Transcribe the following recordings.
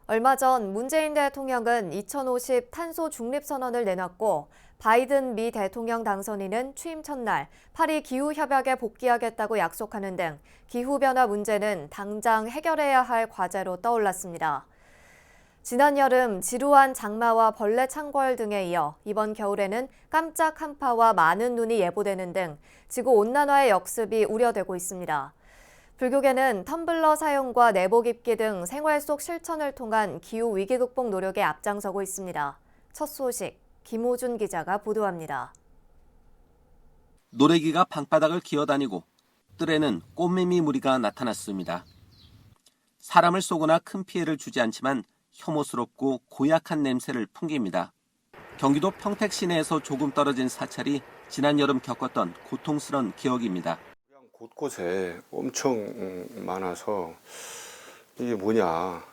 얼마 전 문재인 대통령은 2050 탄소 중립 선언을 내놨고 바이든 미 대통령 당선인은 취임 첫날 파리 기후협약에 복귀하겠다고 약속하는 등 기후변화 문제는 당장 해결해야 할 과제로 떠올랐습니다. 지난 여름 지루한 장마와 벌레 창궐 등에 이어 이번 겨울에는 깜짝 한파와 많은 눈이 예보되는 등 지구온난화의 역습이 우려되고 있습니다. 불교계는 텀블러 사용과 내복 입기 등 생활 속 실천을 통한 기후위기 극복 노력에 앞장서고 있습니다. 첫 소식, 김호준 기자가 보도합니다. 노래기가 방바닥을 기어다니고 뜰에는 꽃매미 무리가 나타났습니다. 사람을 쏘거나 큰 피해를 주지 않지만 혐오스럽고 고약한 냄새를 풍깁니다. 경기도 평택 시내에서 조금 떨어진 사찰이 지난 여름 겪었던 고통스러운 기억입니다. 곳곳에 엄청 많아서 이게 뭐냐.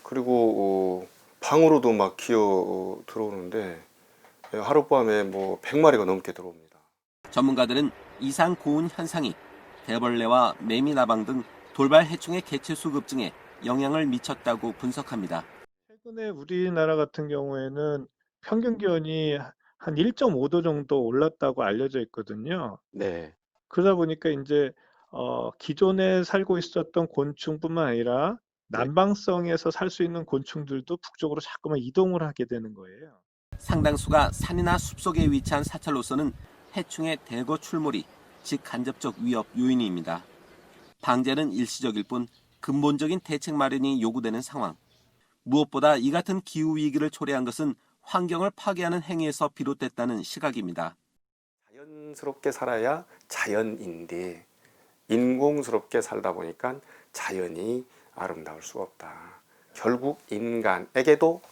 그리고 방으로도 막 기어 들어오는데 하룻밤에 100마리가 넘게 들어옵니다. 전문가들은 이상 고온 현상이 대벌레와 매미나방 등 돌발 해충의 개체수 급증에 영향을 미쳤다고 분석합니다. 최근에 우리나라 같은 경우에는 평균 기온이 한 1.5도 정도 올랐다고 알려져 있거든요. 네. 그러다 보니까 이제 기존에 살고 있었던 곤충뿐만 아니라 남방성에서 살 수 있는 곤충들도 북쪽으로 자꾸만 이동을 하게 되는 거예요. 상당수가 산이나 숲속에 위치한 사찰로서는 해충의 대거 출몰이 직간접적 위협 요인입니다. 방제는 일시적일 뿐 근본적인 대책 마련이 요구되는 상황. 무엇보다 이 같은 기후위기를 초래한 것은 환경을 파괴하는 행위에서 비롯됐다는 시각입니다. 자연스럽게 살아야 자연인데 인공스럽게 살다 보니까 자연이 아름다울 수가 없다. 결국 인간에게도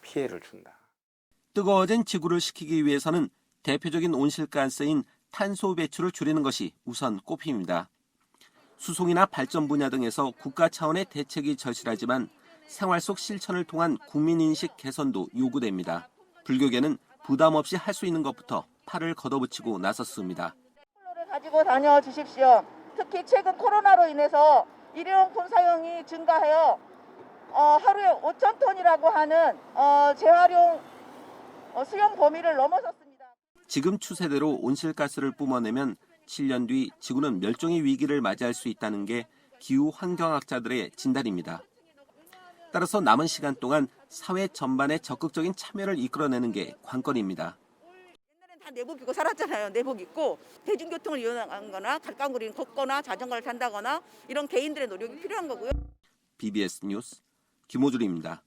피해를 준다. 뜨거워진 지구를 식히기 위해서는 대표적인 온실가스인 탄소 배출을 줄이는 것이 우선 꼽힙니다. 수송이나 발전 분야 등에서 국가 차원의 대책이 절실하지만 생활 속 실천을 통한 국민인식 개선도 요구됩니다. 불교계는 부담 없이 할 수 있는 것부터 팔을 걷어붙이고 나섰습니다. 를 가지고 다녀 주십시오. 특히 최근 코로나로 인해서 일회용품 사용이 증가하여 하루에 5,000톤이라고 하는 재활용 수용 범위를 넘어섰습니다. 지금 추세대로 온실가스를 뿜어내면 7년 뒤 지구는 멸종의 위기를 맞이할 수 있다는 게 기후 환경학자들의 진단입니다. 따라서 남은 시간 동안 사회 전반의 적극적인 참여를 이끌어내는 게 관건입니다. 옛날엔 다 내복 입고 살았잖아요. 내복 입고 대중교통을 이용하거나 가까운 거리를 걷거나 자전거를 탄다거나 이런 개인들의 노력이 필요한 거고요. BBS 뉴스 김호준입니다.